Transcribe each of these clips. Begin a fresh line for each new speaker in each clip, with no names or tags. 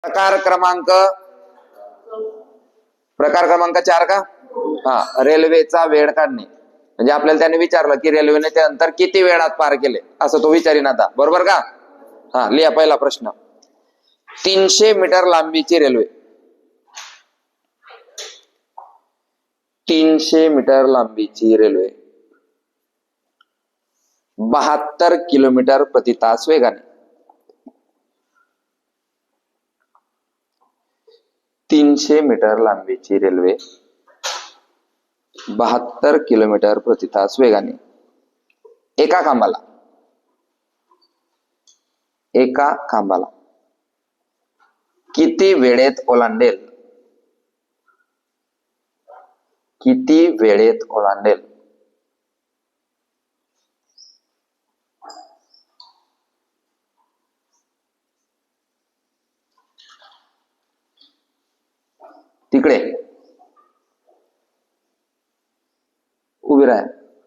प्रकार क्रमांक 4 का? हा, रेल्वेचा वेळ काढणे. म्हणजे आपल्याला त्याने विचारलं की रेल्वेने ते अंतर किती वेळात पार केले, असं तो विचारीन आता. बरोबर का? हा, लिहा पहिला प्रश्न. 300 मीटर लांबीची रेल्वे, 300 मीटर लांबीची रेल्वे 72 किलोमीटर प्रति तास वेगाने, 300 मीटर लांबीची रेल्वे 72 किलोमीटर प्रति तास वेगाने एका खांबाला किती वेळेत ओलांडेल? किती वेळेत ओलांडेल? तिकडे उभी राहा.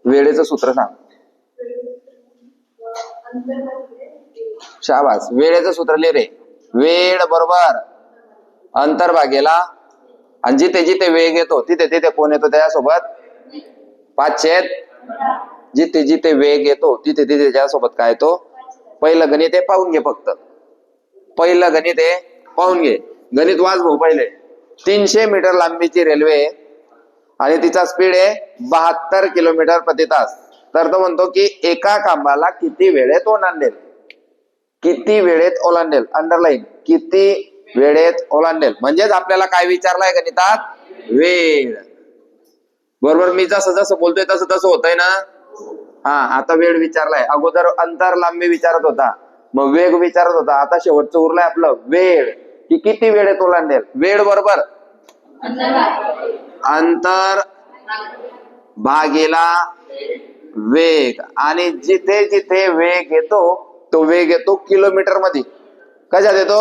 वेळेचं सूत्र सांग. शाबास, वेळेचं सूत्र लिह रे. वेळ बरोबर अंतर भागेला, आणि जिथे जिथे वेग येतो तिथे तिथे कोण येतो त्यासोबत? 5/10. जिथे जिथे वेग येतो तिथे तिथे त्यासोबत काय येतो? पहिलं गणित आहे, पाहून घे फक्त. पहिलं गणित आहे, पाहून घे. गणित वाच भाऊ पहिले. 300 मीटर लांबीची रेल्वे आणि तिचा स्पीड आहे 72 किलोमीटर प्रति तास. तर तो म्हणतो की एका खांबाला किती वेळेत ओलांडेल? किती वेळेत ओलांडेल? अंडरलाईन, किती वेळेत ओलांडेल. म्हणजेच आपल्याला काय विचारलंय गणितात? वेळ. बरोबर, मी जसं जसं बोलतोय तसं तसं होतंय ना. हा, आता वेळ विचारलाय. अगोदर अंतर लांबी विचारत होता, मग वेग विचारत होता, आता शेवटचं उरलंय आपलं वेळ, की किती वेळेत ओलांडेल. वेळ बरोबर अंतर भागीला वेग, आणि जिथे जिथे वेग येतो तो वेग येतो किलोमीटर मध्ये. कशात येतो?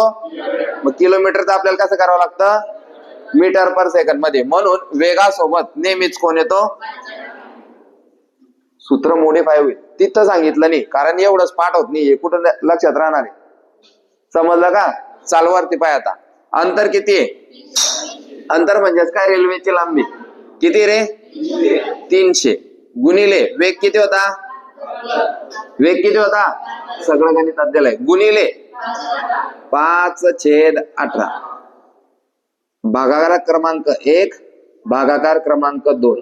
मग किलोमीटरचं आपल्याला कसं करावं लागतं? मीटर पर सेकंड मध्ये. म्हणून वेगासोबत नेहमीच कोण येतो? सूत्र मोडिफाय होईल. तिथं सांगितलं नाही, कारण एवढंच पाठ होत नाही, कुठं लक्षात राहणार आहे. समजलं का? चाल वरती पाय आता. अंतर किती आहे? अंतर म्हणजेच काय? रेल्वेची लांबी किती रे? 300 गुणिले वेग किती होता? वेग किती होता? सगळं गणितात दिलंय. गुणिले 5/18. भागाकार क्रमांक 1 भागाकार क्रमांक 2.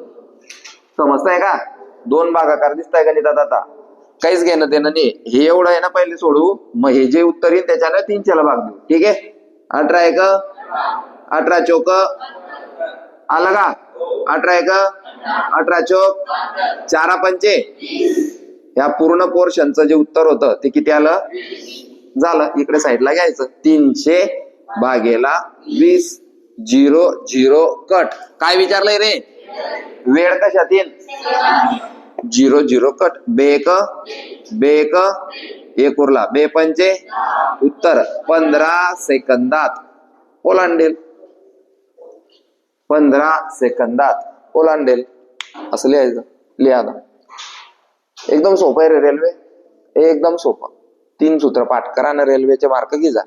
समजताय का? 2 भागाकार दिसताय गणितात. आता काहीच घेणं देणं नाही. हे एवढं आहे ना, पहिले सोडू, मग हे जे उत्तर येईल त्याच्यानं 300 ला भाग देऊ. ठीक आहे? 18 1 18 चौक आलं का? 18 1 18 चौक 4 पंचे. या पूर्ण पोर्शनचं जे उत्तर होतं ते किती आलं? झालं. इकडे साईडला घ्यायचं. 300 भागेला 20 0 0 कट. काय विचारलंय रे? वेळ कशात येईल? 0 0 कट. बेक बेक एक उरला. 2 पंचे उत्तर 15 सेकंदात ओलांडेल. 15 सेकंदात ओलांडेल असं लिहायचं. लिहा ना. एकदम सोपं आहे रे रेल्वे, एकदम सोपं. 3 सूत्र पाठ करा ना, रेल्वेचे मार्क घे जा.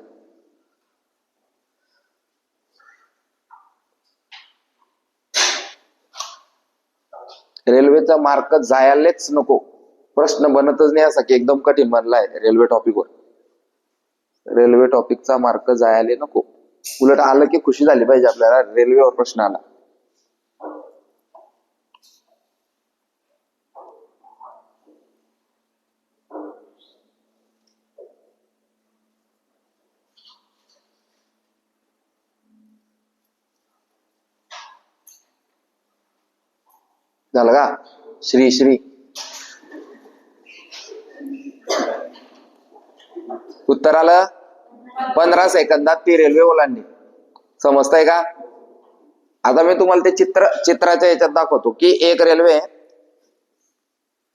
रेल्वेचा मार्क जायलाच नको. प्रश्न बनतच नाही असा की एकदम कठीण बनलाय रेल्वे टॉपिकवर. रेल्वे टॉपिकचा मार्क जायला नको. उलट आलं की खुशी झाली पाहिजे आपल्याला, रेल्वेवर प्रश्न आला. झालं का? श्री श्री उत्तर आलं. 15 सेकंदात ती रेल्वे ओलांडली. समजताय का? आता मी तुम्हाला ते चित्राच्या याच्यात दाखवतो की एक रेल्वे,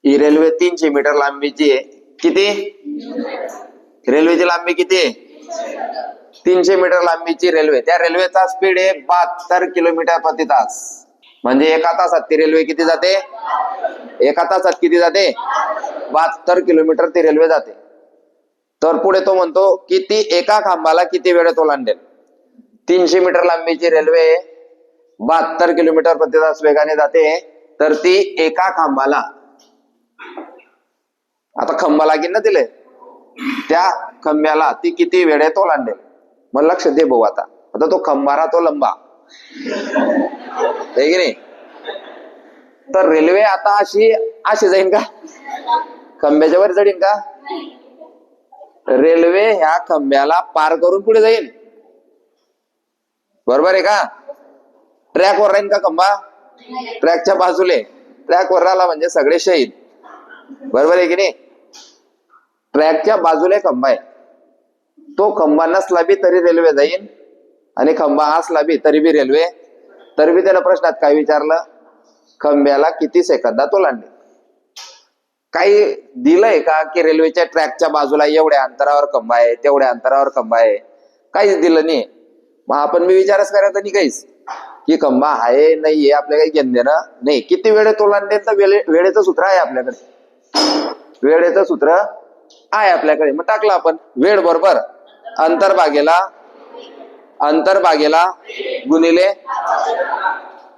ही रेल्वे 300 मीटर लांबीची आहे. किती? रेल्वेची लांबी किती आहे? 300 मीटर लांबीची रेल्वे. त्या रेल्वेचा स्पीड आहे 72 किलोमीटर प्रति तास. म्हणजे एका तासात ती रेल्वे किती जाते? एका तासात किती जाते? 72 किलोमीटर ती रेल्वे जाते. तर पुढे तो म्हणतो की ती एका खांबाला किती वेळेत ओलांडेल. 300 मीटर लांबीची रेल्वे 72 किलोमीटर प्रति तास वेगाने जाते, तर ती एका खांबाला, आता खांबा लागेल ना तिले, त्या खांब्याला ती किती वेळेत ओलांडेल? मग लक्ष दे भाऊ, आता आता तो खंबा राहतो लंबा, आहे की नाही? तर रेल्वे आता अशी अशी जाईन का? खंब्याच्या वर चढीन का? रेल्वे ह्या खंब्याला पार करून पुढे जाईल, बरोबर आहे का? ट्रॅकवर राहीन का खंबा? ट्रॅकच्या बाजूले, ट्रॅकवर राहिला म्हणजे सगळे शहीद, बरोबर आहे की नाही? ट्रॅकच्या बाजूला खंबा आहे, तो खंबा नसला बी तरी रेल्वे जाईल, आणि खंबा असला बी तरी बी रेल्वे. तरी बी त्यानं प्रश्नात काय विचारलं? खंब्याला किती सेकंदात ओलांडेल? काही दिलंय का की रेल्वेच्या ट्रॅकच्या बाजूला एवढ्या अंतरावर खंबा आहे, तेवढ्या अंतरावर खंबा आहे? काहीच दिलं नाही. मग आपण मी विचारच करायचा नाही काहीच, की खंबा आहे नाहीये आपल्याला काही घेणं देणं नाही. किती वेळेत ओलांडेल तर वेळेचं सूत्र आहे आपल्याकडे, वेळेचं सूत्र आहे आपल्याकडे. मग टाकलं आपण, वेळ बरोबर अंतर भागेला गुणिले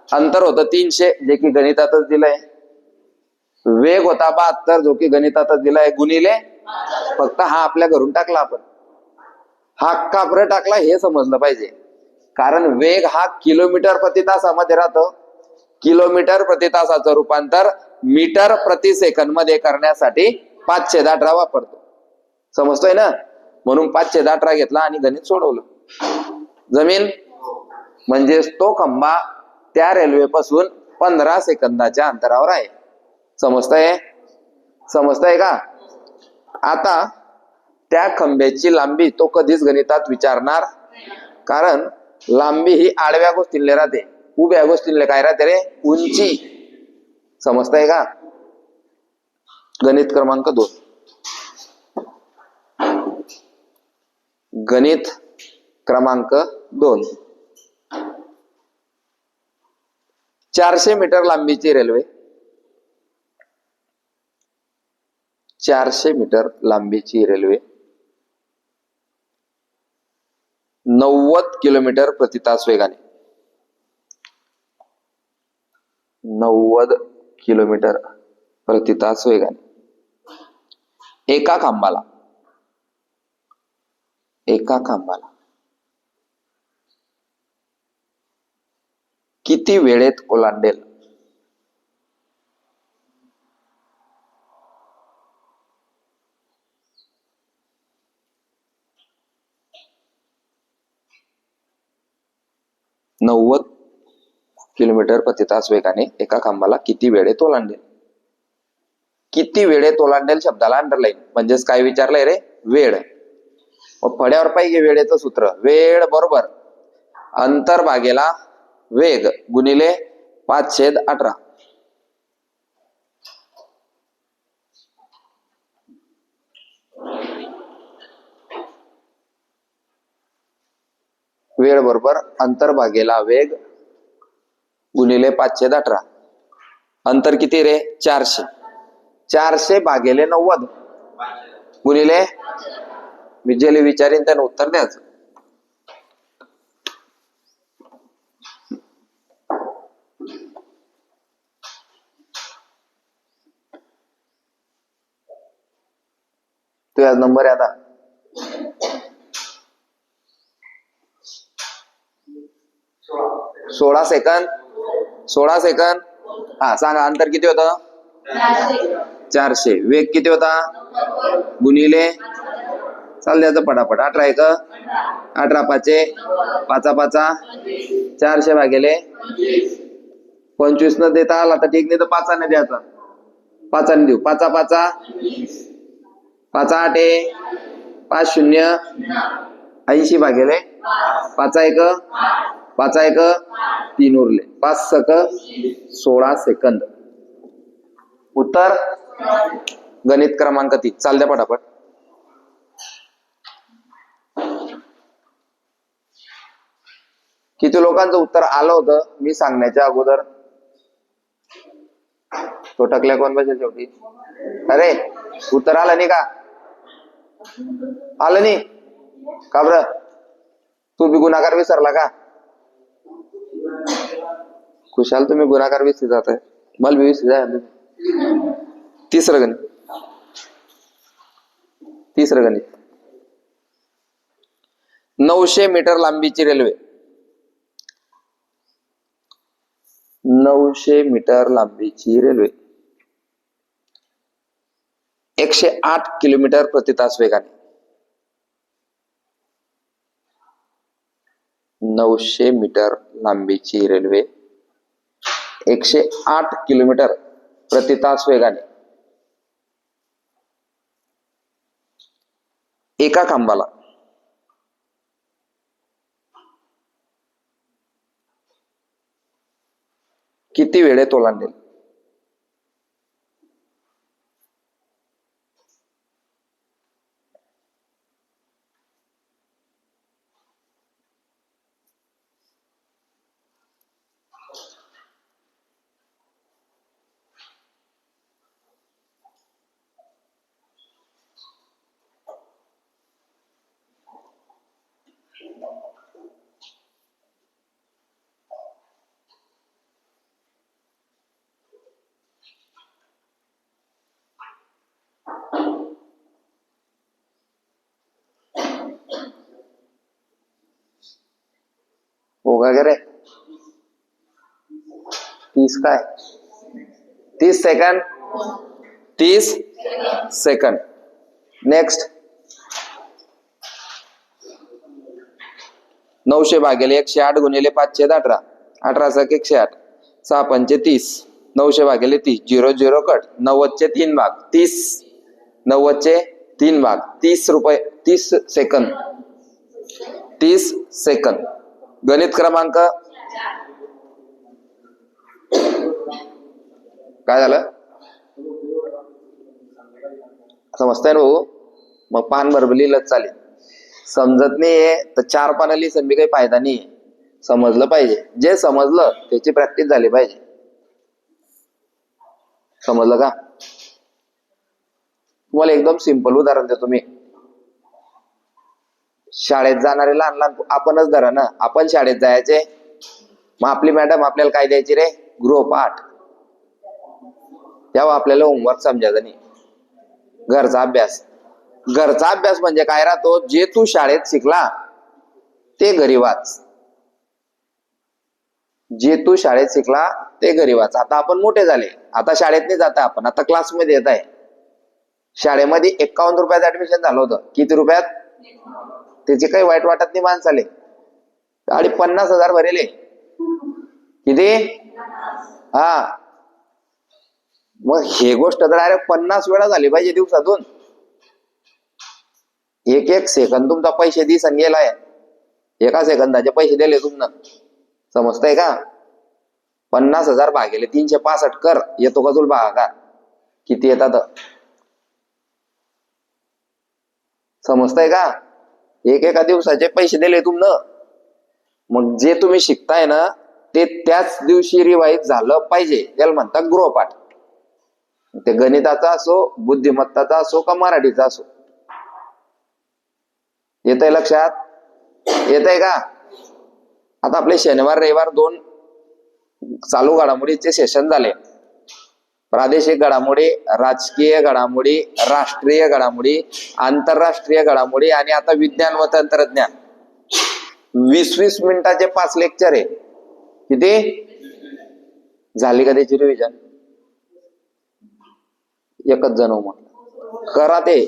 अंतर होतं 300 जे की गणितातच दिलंय, वेग होता 72 जो की गणितातच दिलाय, गुणिले फक्त हा आपल्या घरून टाकला आपण. हा का बरं टाकला हे समजलं पाहिजे, कारण वेग हा किलोमीटर प्रति तासामध्ये राहतो. किलोमीटर प्रति तासाचं रूपांतर मीटर प्रति सेकंद मध्ये करण्यासाठी 518 वापरतो, समजतोय ना? म्हणून 518 घेतला आणि गणित सोडवलं. जमीन म्हणजेच तो खंबा त्या रेल्वेपासून 15 सेकंदाच्या अंतरावर आहे. समजतंय का? आता त्या खंब्याची लांबी तो कधीच गणितात विचारणार, कारण लांबी ही आडव्या गोष्टींले राहते, उभ्या गोष्टींले काय राहते रे? उंची. समजतंय का? गणित क्रमांक 2, गणित क्रमांक 2. 400 मीटर लांबीची रेल्वे, 400 मीटर लांबीची रेल्वे 90 किलोमीटर प्रति तास वेगाने, 90 किलोमीटर प्रति तास वेगाने एका खांबाला किती वेळेत ओलांडेल? "90 किलोमीटर प्रति तास वेगाने एका खांबाला किती वेळेत ओलांडेल?" किती वेळेत ओलांडेल शब्दाला अंडरलाईन, म्हणजेच काय विचारलंय रे? वेळ. मग फळ्यावर पाहिजे वेळेचं सूत्र, वेळ बरोबर अंतर भागेला वेग गुणिले 5/18. वेळ बरोबर अंतर भागेला वेग गुणिले 5/18. अंतर किती रे? 400. 400 भागेले 90 गुणिले, मी जे विचारेन त्यानं उत्तर द्यायचं. तो आज नंबर आहे आता 16 सेकंद. 16 सेकंद. हा सांगा, अंतर किती होतं? 400. वेग किती होता? गुणिले, चाल द्यायचं पटापट. 18 1 18 5 5 400 भागेले 25 न देता आला तर ठीक, नाही तर 5 ने द्यायचा. 5 ने देऊ. 5 5 5 8 5 0 80 भागेले 5 1 5 1 3 उरले. 5 सक 16 सेकंद. उत्तर गणित क्रमांक 3. चाल द्या पटापट. किती लोकांचं उत्तर आलं होतं मी सांगण्याच्या अगोदर? तो टकल्या कोण बसेल शेवटी? अरे उत्तर आलं नाही का? आलं नाही का बरं? तू बी गुणाकार विसरला का? खुशाल तुम्ही गुणाकार विसरी जाताय, मला बी विसरी जाय. तिसरं गणित 900 मीटर लांबीची रेल्वे, 900 मीटर लांबीची रेल्वे 108 किलोमीटर प्रति तास वेगाने, 900 मीटर लांबीची रेल्वे 108 किलोमीटर प्रति तास वेगाने एका खांबाला किती वेळेत ओलांडेल? होगा गे रे 30 काय 30 सेकंड 30 सेकंड. नेक्स्ट 900 भागेले 108 गुणिले 518 18 सक 108 6 पंचे 30 900 भागेले 30 0 0 कट 90 चे 3 भाग 30 90 चे 3 भाग 30 रुपये 30 सेकंद 30 सेकंद. गणित क्रमांक काय झालं समजताय ना भाऊ? मग पान भरभर लिहिलंच चालेल, समजत नाहीये तर 4 पानं लिहिसन बी काही फायदा नाही. समजलं पाहिजे, जे समजलं त्याची प्रॅक्टिस झाली पाहिजे. समजलं का? तुम्हाला एकदम सिंपल उदाहरण देतो मी. शाळेत जाणारे लहान लहान आपणच धरा ना, आपण शाळेत जायचे, मग आपली मॅडम आपल्याला काय द्यायची रे? गृहपाठ. तेव्हा आपल्याला होमवर्क समजायचं नाही, घरचा अभ्यास. घरचा अभ्यास म्हणजे काय राहतो? जे तू शाळेत शिकला ते घरी वाच, जे तू शाळेत शिकला ते घरी वाच. आता आपण मोठे झाले, आता शाळेत नाही जाता आपण, आता क्लासमध्ये येत आहे. शाळेमध्ये 51 रुपयात ऍडमिशन झालं होतं. किती रुपयात? त्याचे काही वाईट वाटत नाही माणसाले. आणि 50,000 भरेले. किती? हा, मग हे गोष्ट तर डायरेक्ट 50 वेळा झाली पाहिजे दिवसातून. एक एक सेकंद तुमचा पैसे दिसन गेलाय, एका सेकंदाचे पैसे दिले तुमनं. समजतंय का? 50,000 भागेले 365 कर, येतो का तुला भागाकार? किती येतात? समजतंय का? एक एका दिवसाचे पैसे दिले तुमनं. मग जे तुम्ही शिकताय ना ते त्याच दिवशी रिवाईज झालं पाहिजे, त्याला म्हणतात गृहपाठ. ते गणिताचा असो, बुद्धिमत्ताचा असो का मराठीचा असो. येतंय लक्षात? येतंय का? आता आपले शनिवार रविवार 2 चालू घडामोडीचे सेशन झाले. प्रादेशिक घडामोडी, राजकीय घडामोडी, राष्ट्रीय घडामोडी, आंतरराष्ट्रीय घडामोडी आणि आता विज्ञान व तंत्रज्ञान. 20-20 मिनिटाचे 5 लेक्चर आहे. किती झाली का त्याची रिव्हिजन? एकच जण म्हटलं करा ते.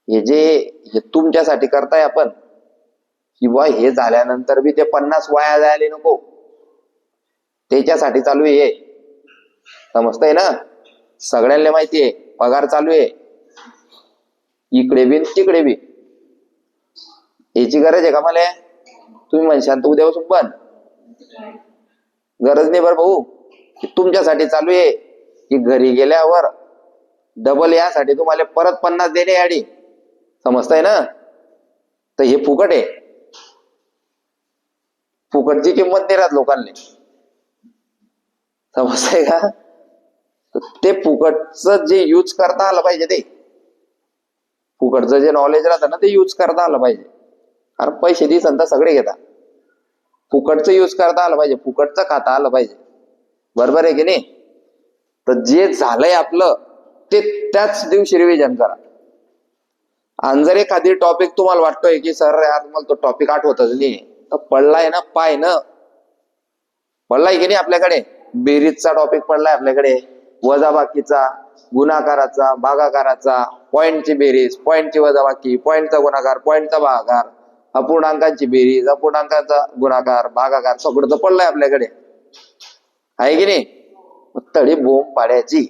हे तुमच्यासाठी करताय आपण, किंवा हे झाल्यानंतर बी ते 50 वाया जायला नको, त्याच्यासाठी चालू आहे. समजतंय ना? सगळ्यांना माहितीये पगार चालू आहे, इकडे बी तिकडे बी. याची गरज आहे का मला? तुम्ही म्हणशाल तर उद्यापासून पण गरज नाही बरं भाऊ. तुमच्यासाठी चालू आहे की घरी गेल्यावर डबल यासाठी तुम्हाला परत 50 देणे आडी. समजताय ना? तर हे फुकट आहे. फुकटची किंमत नाही राहत लोकांनी. समजताय का? ते फुकटचं जे यूज करता आलं पाहिजे, ते फुकटचं जे नॉलेज राहतं ना ते यूज करता आलं पाहिजे. अरे पैसे दिसन तर सगळे घेतात. फुकटचं यूज करता आलं पाहिजे, फुकटचं खाता आलं पाहिजे, बरोबर आहे की नाही? तर जे झालंय आपलं ते त्याच दिवशी रिव्हिजन करा. आणि जर एखादी टॉपिक तुम्हाला वाटतोय की सर यार तुम्हाला तो टॉपिक आठवतच नाही, तर पडलाय ना, पाय ना, पडलाय की नाही आपल्याकडे? बेरीजचा टॉपिक पडलाय आपल्याकडे, वजाबाकीचा, गुणाकाराचा, भागाकाराचा, पॉइंटची बेरीज, पॉइंटची वजाबाकी, पॉइंटचा गुणाकार, पॉइंटचा भागाकार, अपूर्णांकांची बेरीज, अपूर्णांकांचा गुणाकार, भागाकार, सगळं तर पडलंय आपल्याकडे, आहे की नाही? तडी बोंब पाड्याची.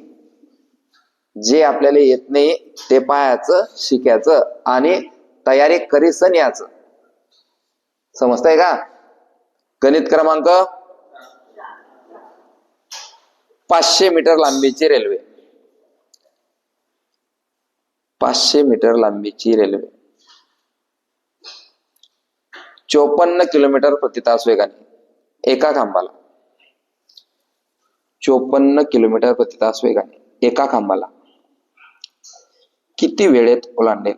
जे आपल्याला येत नाही ते पाहायचं, शिकायचं आणि तयारी करीसन याचं. समजतंय का? गणित क्रमांक 500 मीटर लांबीची रेल्वे. 500 मीटर लांबीची रेल्वे 54 किलोमीटर प्रति तास वेगाने एका खांबाला, 54 किलोमीटर प्रति तास वेगाने एका खांबाला किती वेळेत ओलांडेल?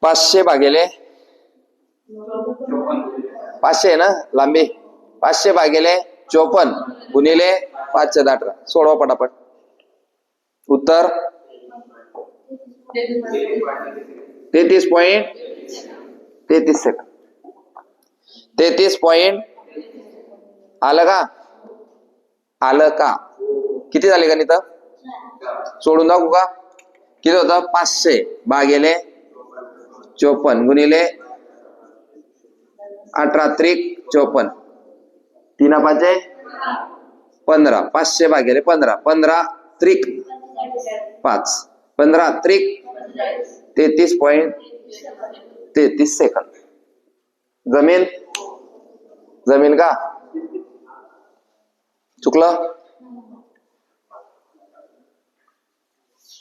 पाचशे भागेले 500 ना लांबी, 500 भागेले 54 गुणिले 518. सोडवा पटापट. उत्तर 33.33 सेकंद. 33 पॉइंट आलं का? आलं का? किती झाले गणित? सोडून दाखवू का? किती होतं? 500 भागेले 54 गुणिले 18 त्रिक 54, 3 5 15, 500 भागेले 15, 15 त्रिक 5, 15 त्रिक 33.33 सेकंद. जमीन जमीन का? चुकलं?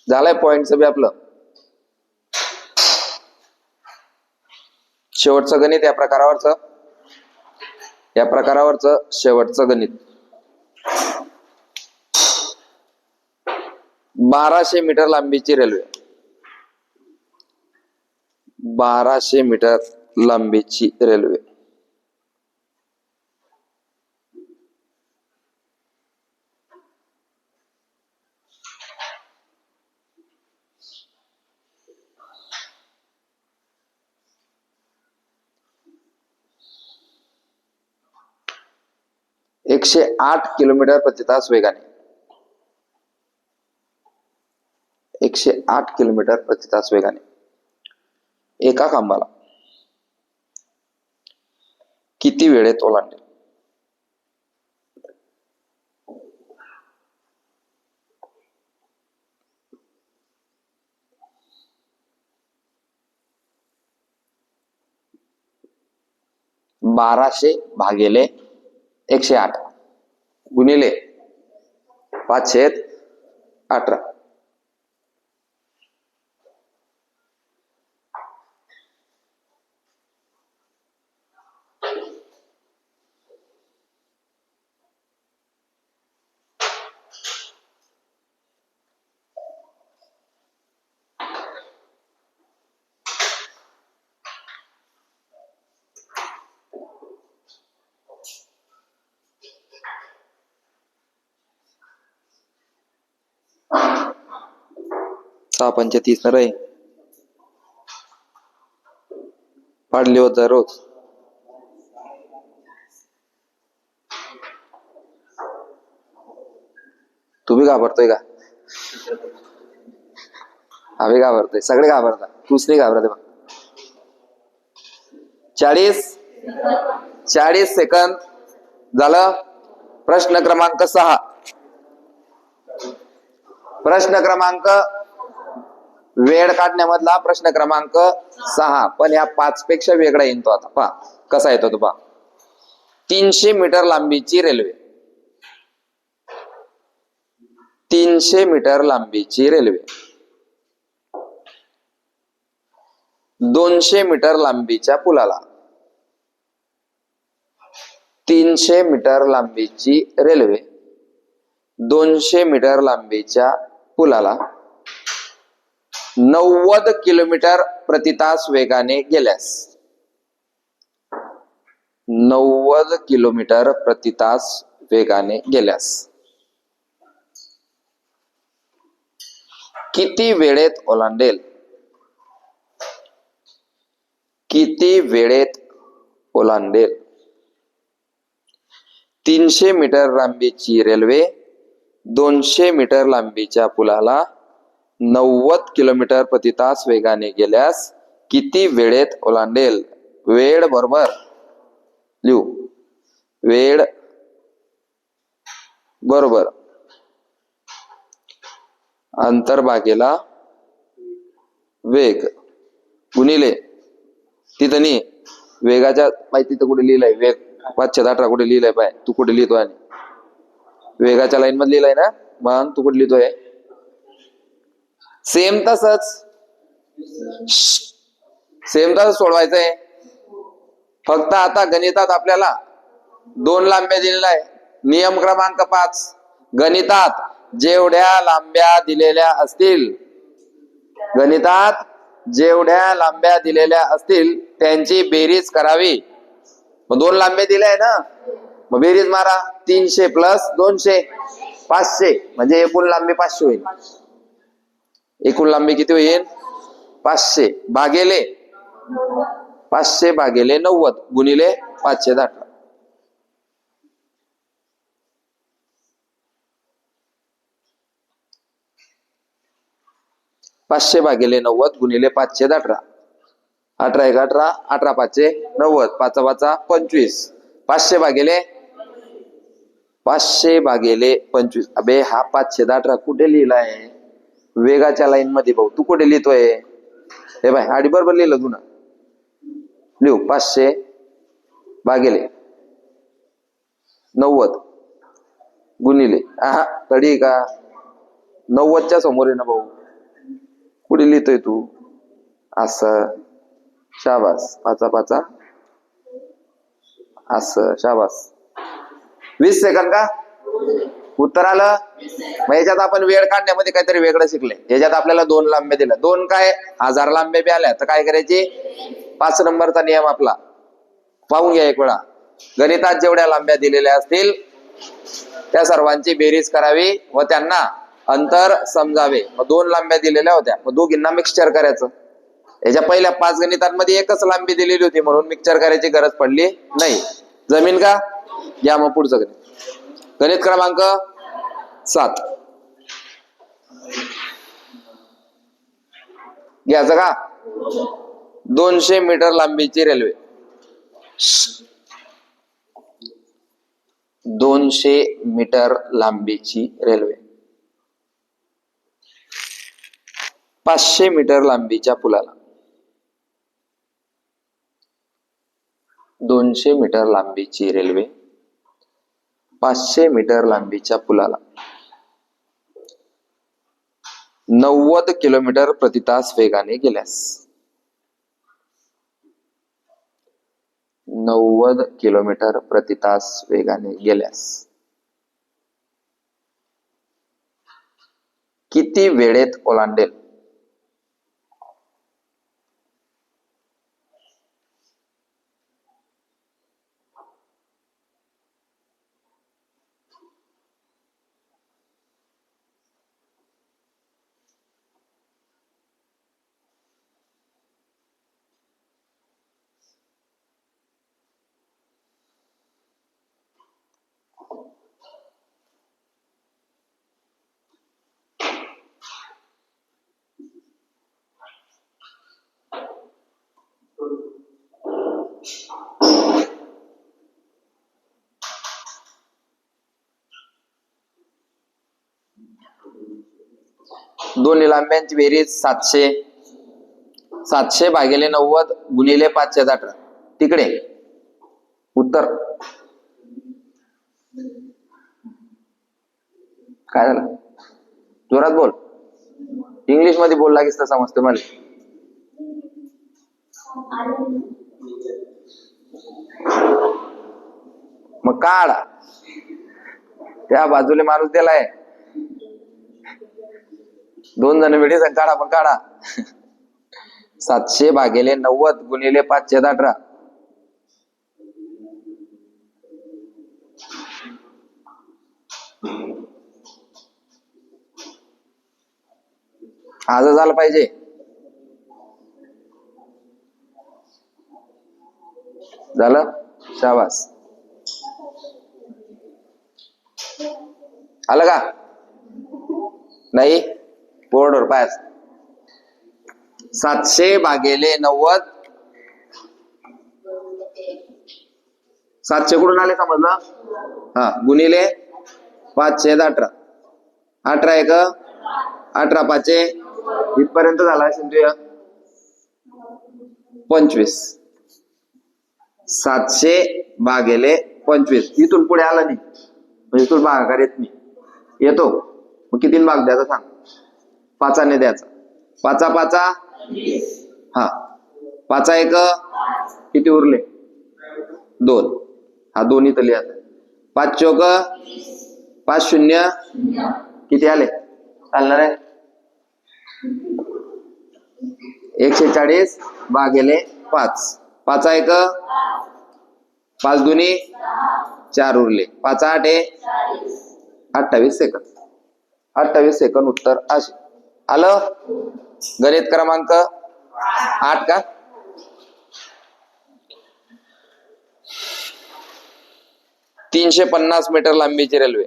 झालंय पॉइंटचं बी आपलं. शेवटचं गणित या प्रकारावरचं शेवटचं गणित. 1200 मीटर लांबीची रेल्वे, 1200 मीटर लांबीची रेल्वे एकशे 8 किलोमीटर प्रति तास वेगाने, 108 किलोमीटर प्रति तास वेगाने एका खांबाला किती वेळेत ओलांडेल? बाराशे भागेले 108 गुणिले 518. सहा पंचे 30 न रे, पाडली होत रोज. तू बी घाबरतोय का? आम्ही घाबरतोय, सगळे घाबरतात, तूच नाही घाबरत बघ. 40 सेकंद झालं. प्रश्न क्रमांक 6. प्रश्न क्रमांक वेळ काढण्यामधला प्रश्न क्रमांक 6, पण या 5 पेक्षा वेगळा येईल तो. आता पहा कसा येतो तो. पहा, 300 मीटर लांबीची रेल्वे, 300 मीटर लांबीची रेल्वे, 200 मीटर लांबीच्या पुलाला, 300 मीटर लांबीची रेल्वे, 200 मीटर लांबीच्या पुलाला 90 किलोमीटर प्रति तास वेगाने गेल्यास, 90 किलोमीटर प्रति तास वेगाने गेल्यास किती वेळेत ओलांडेल? किती वेळेत ओलांडेल? 300 मीटर लांबीची रेल्वे 200 मीटर लांबीच्या पुलाला 90 किलोमीटर प्रति तास वेगाने गेल्यास किती वेळेत ओलांडेल? वेळ बरोबर लिहू, वेळ बरोबर अंतर भागेला वेग गुणिले, तिथं नाही वेगाच्या माहिती तर कुठे लिहिलंय, वेग 518 कुठे लिहिलंय, पाय तू कुठे लिहितोय? आणि वेगाच्या लाईन मध्ये लिहिलंय ना, मग तू कुठे लिहितोय? सेम तसंच सोडवायचंय. फक्त आता गणितात आपल्याला 2 लांब्या दिलेल्या आहे. नियम क्रमांक 5, गणितात जेवढ्या लांब्या दिलेल्या असतील, गणितात जेवढ्या लांब्या दिलेल्या असतील त्यांची बेरीज करावी. मग 2 लांब्या दिल्या आहे ना, मग बेरीज मारा. 300 प्लस 200 500, म्हणजे एकूण लांबी 500 होईल. एकूण लांबी किती होईल? 500 भागिले 500 भागिले 90 गुणिले 518. पाचशे भागिले 90 गुणिले 518. 18 एक 18, 18 पाचे 90, 5 5 25. 500 भागिले 25. अबे हा 518 कुठे लिहिलाय? वेगाच्या लाईन मध्ये. भाऊ तू कुठे लिहितोय? हे बाय आडी बरोबर लिहिलं तू ना. लिहू 500 भागिले 90 गुणिले, हा तडी का 90च्या समोर आहे ना भाऊ, कुठे लिहितोय तू? असं, शाबास. 5 5 असं, शाबास. 20 सेकंद का उत्तर आलं? मग याच्यात आपण वेळ काढण्यामध्ये काहीतरी वेगळं शिकले. याच्यात आपल्याला 2 लांब्या दिल्या, 2 काय 1000 लांब्या बी आल्या तर काय करायची? 5 नंबरचा नियम आपला पाहून घ्या एक वेळा. गणितात जेवढ्या लांब्या दिलेल्या असतील त्या सर्वांची बेरीज करावी व त्यांना अंतर समजावे. मग 2 लांब्या दिलेल्या होत्या, मग दोघींना मिक्सचर करायचं. याच्या पहिल्या 5 गणितांमध्ये एकच लांबी दिलेली होती म्हणून मिक्सचर करायची गरज पडली नाही. जमीन का? या मग पुढचं गणित. गणित क्रमांक 7 घ्यायचं का? 200 मीटर लांबीची रेल्वे, 200 मीटर लांबीची रेल्वे 500 मीटर लांबीच्या पुलाला, 200 मीटर लांबीची रेल्वे 500 मीटर लांबीच्या पुलाला 90 किलोमीटर प्रति तास वेगाने गेल्यास, 90 किलोमीटर प्रति तास वेगाने गेल्यास किती वेळेत ओलांडेल? दोन्ही लांब्यांची बेरीज 700. 700 भागिले 90 गुणिले 518. तिकडे उत्तर काय झालं? जोरात बोल. इंग्लिश मध्ये बोल लागेल तर समजते मला. मग काढ. त्या बाजूला माणूस दिलाय. 2 जण मिळी काढा पण काढा. 700 भागिले 90 गुणिले 518. आज झालं पाहिजे. झालं. शाबास. आलं का? नाही बोर्डवर पास. 700 भागिले 90. 700 कुठून आले समजलं? हा गुणिले 518. 18 एक 18 पाचे इथपर्यंत झाला असेल तुझ्या 25. 700 भागिले 25. इथून पुढे आला नाही म्हणजे इथून भागाकार येत नाही. येतो मग किती भाग द्यायचा सांग? 5ने द्यायचा. 5 5 हा 5 एक किती उरले? 2. हा 2 इथं लिहायचा. 5 चौक 5 शून्य किती आले? चालणार आहे 140 भागिले 5. 5 एक 5 दुनी 4 उरले. 5 8 28 सेकंद. 28 सेकंद उत्तर असे आलं. गणित क्रमांक 8 का? तीनशे 50 मीटर लांबीची रेल्वे.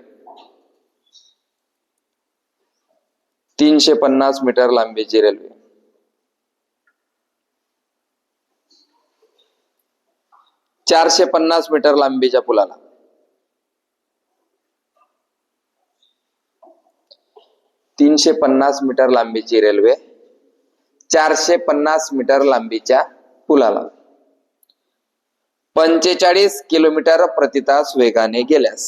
350 मीटर लांबीची रेल्वे. 450 मीटर लांबीच्या पुलाला 350 मीटर लांबीची रेल्वे 450 मीटर लांबीच्या पुलाला 45 किलोमीटर प्रति तास वेगाने गेल्यास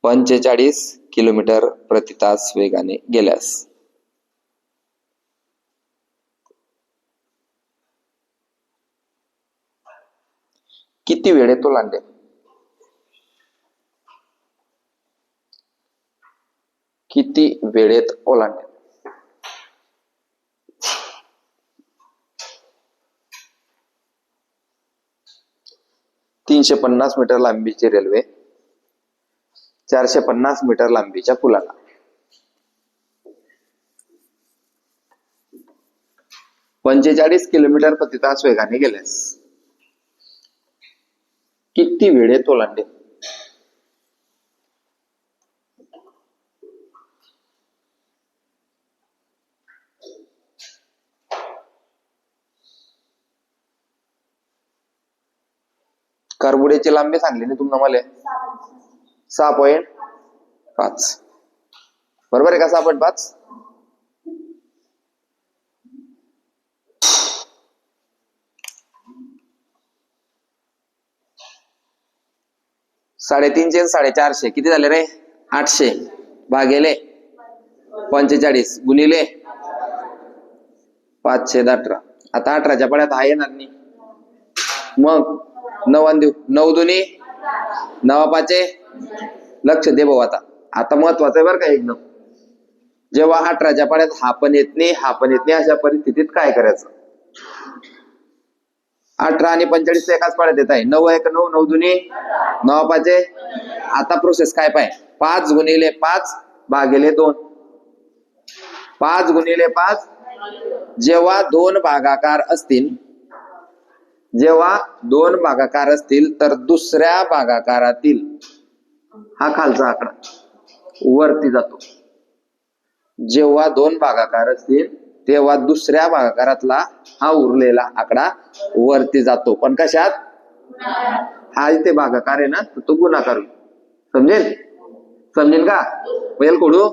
45 किलोमीटर प्रति तास वेगाने गेल्यास किती वेळेत ओलांडेल? किती वेळेत ओलांडेल? तीनशे 50 मीटर लांबीची रेल्वे 450 मीटर लांबीच्या पुलाला 45 किलोमीटर प्रति तास वेगाने गेल्यास किती वेळेत ओलांडेल? करबुड्याची लांबी सांगली ना तुम्हाला मला 6.5. बरोबर आहे का? 6.5. साडेतीनशे 450 किती झाले रे? 800 भागिले 45 गुणिले 518. आता 18च्या पड्यात आहे येणार नाही. मग 9 देऊ. 9 दुनी 9 पाचे. लक्ष दे भाऊ. आता महत्वाचं आहे बरं का एकदम. जेव्हा 18च्या पड्यात हा पण येत नाही हा पण येत नाही अशा परिस्थितीत काय करायचं? 18 आणि 45 एकाच पाड्यात येत आहे. 9 एक 9 9 दुनी 9 पाचे. आता प्रोसेस काय पाय? 5 गुणिले 5 भागिले 2. 5 गुणिले 5. जेव्हा 2 भागाकार असतील तर दुसऱ्या भागाकारातील हा खालचा आकडा वरती जातो. जेव्हा 2 भागाकार असतील तेव्हा दुसऱ्या भागाकारातला हा उरलेला आकडा वरती जातो. पण कशात? हा इथे भागाकार आहे ना तो गुणाकार. समजेल का? बैल कोडू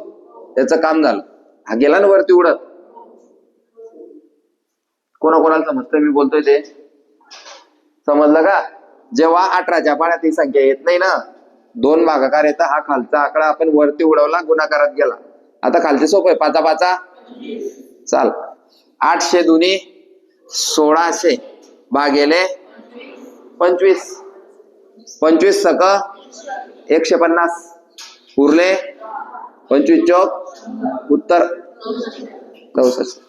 त्याचं काम झालं. हा गेला ना वरती उडत. कोणाकोणाला समजतंय मी बोलतोय ते? समजलं का? जेव्हा 18च्या पाड्यात ही संख्या येत नाही ना, 2 भागाकार येतं, हा खालचा आकडा आपण वरती उडवला, गुणाकारात गेला. आता खालचे सोपं आहे, 5 5 चाल. 800 दुनी 1600 भागेले 25. 25 सक 150 उरले 25 चौक उत्तर 64.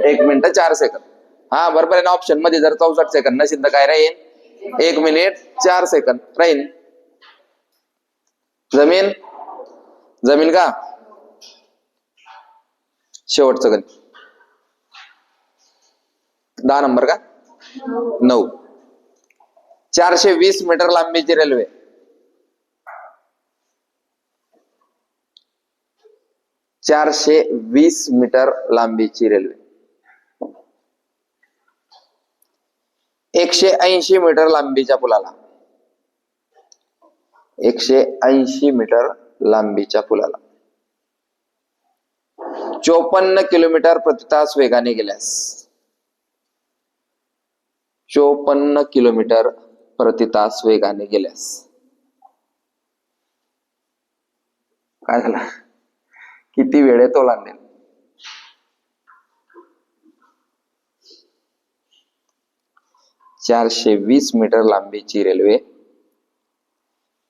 एक मिनिट 4 सेकंद. हा बरोबर आहे ना. ऑप्शन मध्ये जर 64 सेकंद नसेल तर काय राहील? 1 मिनिट 4 सेकंद राहील. जमीन जमीन का? शेवटचं गणित 10 नंबर का? 9. 420 मीटर लांबीची रेल्वे 420 मीटर लांबीची रेल्वे 180 मीटर लांबीच्या पुलाला 180 मीटर लांबीच्या पुलाला 54 किलोमीटर प्रति तास वेगाने गेल्यास 54 किलोमीटर प्रति तास वेगाने गेल्यास काय झालं? किती वेळेत ओलांडेल? ,420 मीटर लांबीची रेल्वे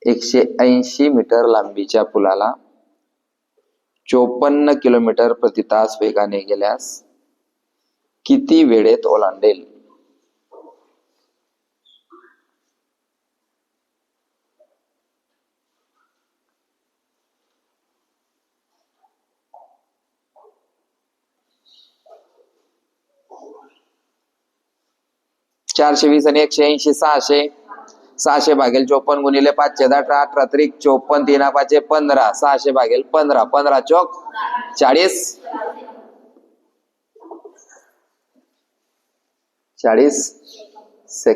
180 मीटर लांबीच्या पुलाला 54 किलोमीटर प्रति तास वेगाने गेल्यास किती वेळेत ओलांडेल? ,420 आणि 180 600. 600 भागेल 54 गुणिले 5 × 18 18 त्रिक 54 3 5 15. 600 भागेल 15 15 चौक 40 40 सेकंद.